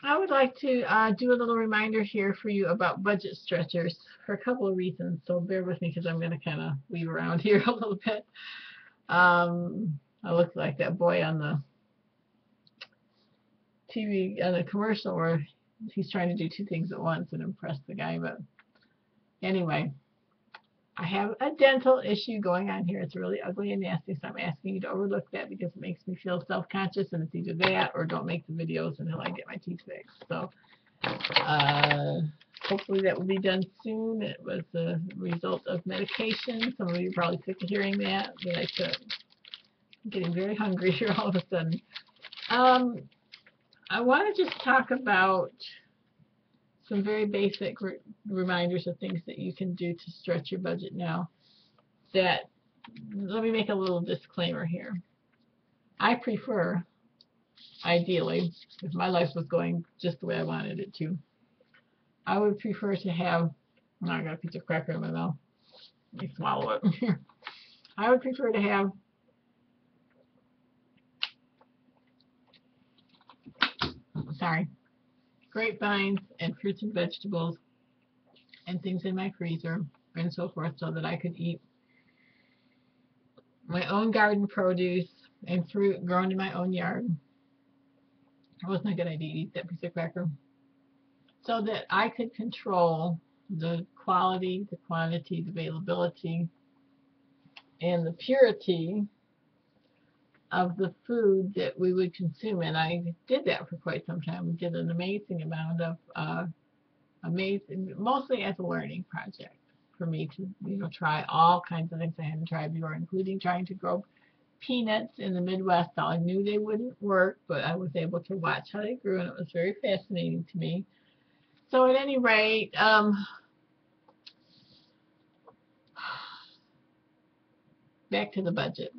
I would like to do a little reminder here for you about budget stretchers for a couple of reasons. So bear with me because I'm going to kind of weave around here a little bit. I look like that boy on the TV on the commercial where he's trying to do two things at once and impress the guy. But anyway, I have a dental issue going on here. It's really ugly and nasty, so I'm asking you to overlook that because it makes me feel self-conscious, and it's either that or don't make the videos until I get my teeth fixed. So uh, hopefully that will be done soon. It was a result of medication. Some of you are probably sick of hearing that, but I took. I'm getting very hungry here all of a sudden. I want to just talk about some very basic reminders of things that you can do to stretch your budget now. That let me make a little disclaimer here. I prefer, ideally, if my life was going just the way I wanted it to, I would prefer to have. Oh, I got a piece of cracker in my mouth. Let me swallow it. I would prefer to have grapevines and fruits and vegetables and things in my freezer and so forth so that I could eat my own garden produce and fruit grown in my own yard. It wasn't a good idea to eat that piece of cracker. So that I could control the quality, the quantity, the availability, and the purity of the food that we would consume. And I did that for quite some time. We did an amazing amount of mostly as a learning project for me to try all kinds of things I hadn't tried before, including trying to grow peanuts in the Midwest. I knew they wouldn't work, but I was able to watch how they grew, and it was very fascinating to me. So at any rate, back to the budget.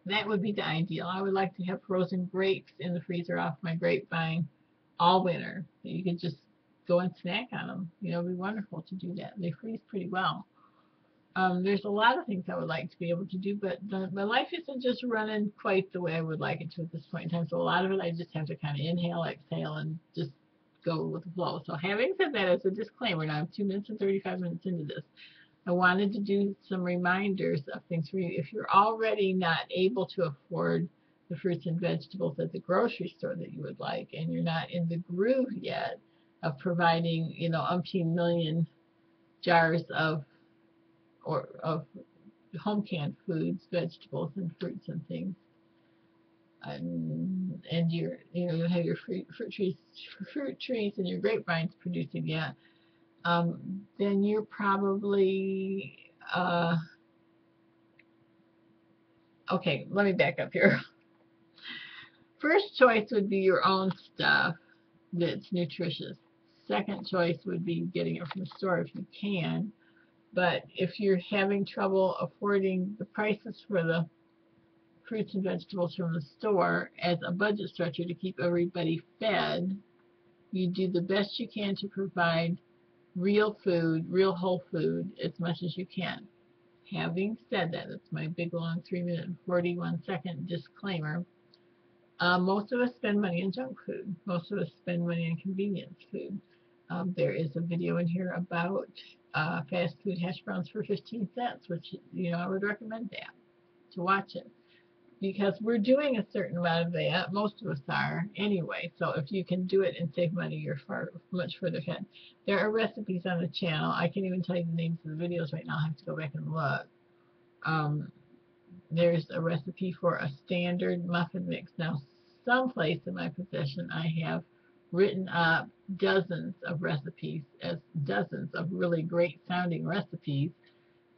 That would be the ideal. I would like to have frozen grapes in the freezer off my grapevine all winter. You could just go and snack on them. It'd be wonderful to do that. They freeze pretty well. There's a lot of things I would like to be able to do, but my life isn't just running quite the way I would like it to at this point in time. So a lot of it I just have to kind of inhale, exhale, and just go with the flow. So having said that as a disclaimer, now I'm 2 minutes and 35 minutes into this. I wanted to do some reminders of things for you. If you're already not able to afford the fruits and vegetables at the grocery store that you would like, and you're not in the groove yet of providing, umpteen million jars of home canned foods, vegetables, and fruits and things, and you have your fruit trees and your grapevines producing yet, then you're probably okay. Let me back up here. First choice would be your own stuff that's nutritious. Second choice would be getting it from the store if you can. But if you're having trouble affording the prices for the fruits and vegetables from the store as a budget stretcher to keep everybody fed, you do the best you can to provide real food, real whole food, as much as you can. Having said that, that's my big long 3 minute and 41-second disclaimer. Most of us spend money on junk food. Most of us spend money on convenience food. There is a video in here about fast food hash browns for 15 cents, which, I would recommend that to watch it. Because we're doing a certain amount of that. Most of us are anyway. So if you can do it and save money, you're much further ahead. There are recipes on the channel. I can't even tell you the names of the videos right now. I have to go back and look. There's a recipe for a standard muffin mix. Now, someplace in my possession, I have written up dozens of recipes, as dozens of really great sounding recipes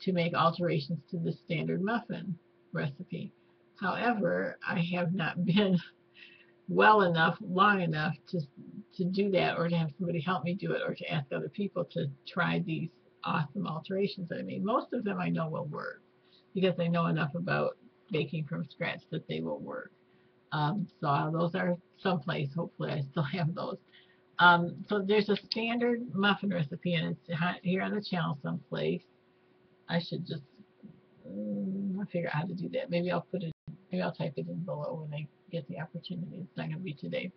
to make alterations to the standard muffin recipe. However, I have not been well enough, long enough to do that, or to have somebody help me do it, or to ask other people to try these awesome alterations that I made. Most of them I know will work because I know enough about baking from scratch that they will work. So those are someplace. Hopefully I still have those. So there's a standard muffin recipe, and it's here on the channel someplace. I should just figure out how to do that. Maybe I'll type it in below when I get the opportunity. It's not going to be today.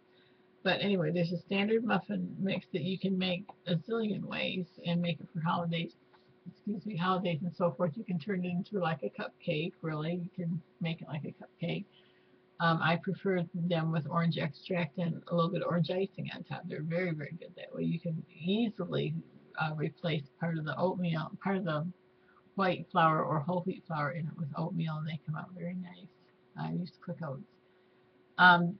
But anyway, there's a standard muffin mix that you can make a zillion ways and make it for holidays. Excuse me, holidays and so forth. You can turn it into like a cupcake, really. You can make it like a cupcake. I prefer them with orange extract and a little bit of orange icing on top. They're very, very good that way. You can easily replace part of the oatmeal, part of the white flour or whole wheat flour in it with oatmeal, and they come out very nice. I use Click Oats. Um,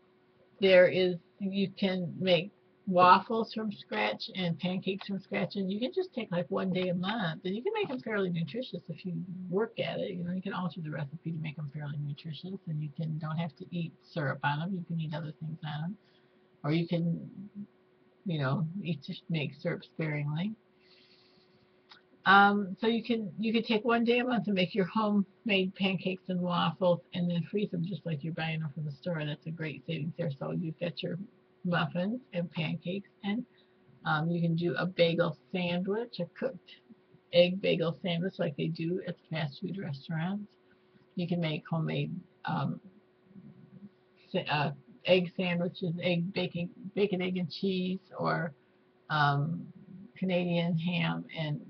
you can make waffles from scratch and pancakes from scratch, and you can just take like one day a month, and you can make them fairly nutritious if you work at it. You know, you can alter the recipe to make them fairly nutritious, and you don't have to eat syrup on them. You can eat other things on them, or you can, just make syrup sparingly. So you could take one day a month to make your homemade pancakes and waffles, and then freeze them just like you're buying them from the store. That's a great savings there. So you've got your muffins and pancakes, and you can do a bagel sandwich, a cooked egg bagel sandwich like they do at the fast food restaurants. You can make homemade egg sandwiches, bacon, egg, and cheese, or Canadian ham and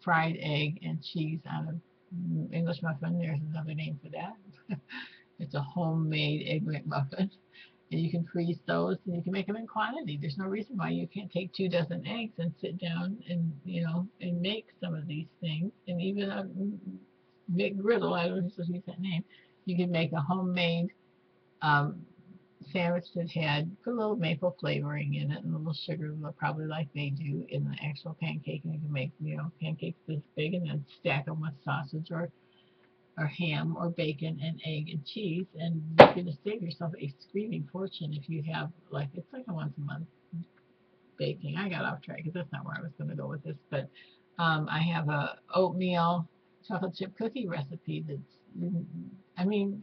fried egg and cheese on an English muffin. There's another name for that. It's a homemade egg McMuffin. And you can freeze those, and you can make them in quantity. There's no reason why you can't take 2 dozen eggs and sit down and and make some of these things. And even a McGriddle, I don't know if use that name. You can make a homemade sandwich that put a little maple flavoring in it and a little sugar, probably like they do in the actual pancake. And you can make pancakes this big and then stack them with sausage or ham or bacon and egg and cheese, and you're going to save yourself a screaming fortune if you have it's like a once a month baking. I got off track because that's not where I was going to go with this, but I have a oatmeal chocolate chip cookie recipe that's, I mean,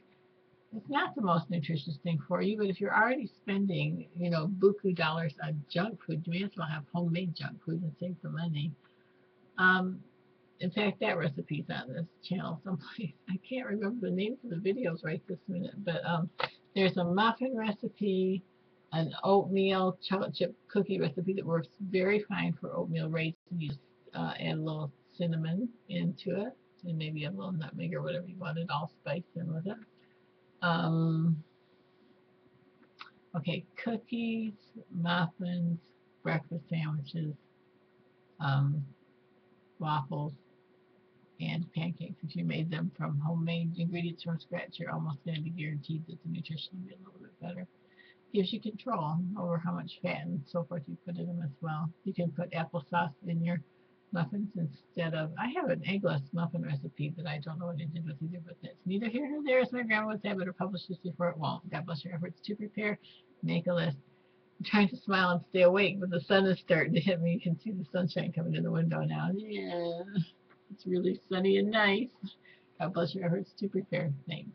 it's not the most nutritious thing for you, but if you're already spending, buku dollars on junk food, you may as well have homemade junk food and save the money. In fact, that recipe's on this channel someplace. I can't remember the names of the videos right this minute, but there's a muffin recipe, an oatmeal chocolate chip cookie recipe that works very fine for oatmeal raisins. You just add a little cinnamon into it, and maybe a little nutmeg or whatever you want it all spiced in with it. Okay, cookies, muffins, breakfast sandwiches, waffles, and pancakes. If you made them from homemade ingredients from scratch, you're almost going to be guaranteed that the nutrition will be a little bit better. Gives you control over how much fat and so forth you put in them as well. You can put applesauce in your muffins instead of, I have an eggless muffin recipe that I don't know what I did with either, but that's neither here nor there, as my grandma would say. I better publish this before it won't. God bless your efforts to prepare. Make a list. I'm trying to smile and stay awake, but the sun is starting to hit me. You can see the sunshine coming in the window now. Yeah, it's really sunny and nice. God bless your efforts to prepare. Thanks.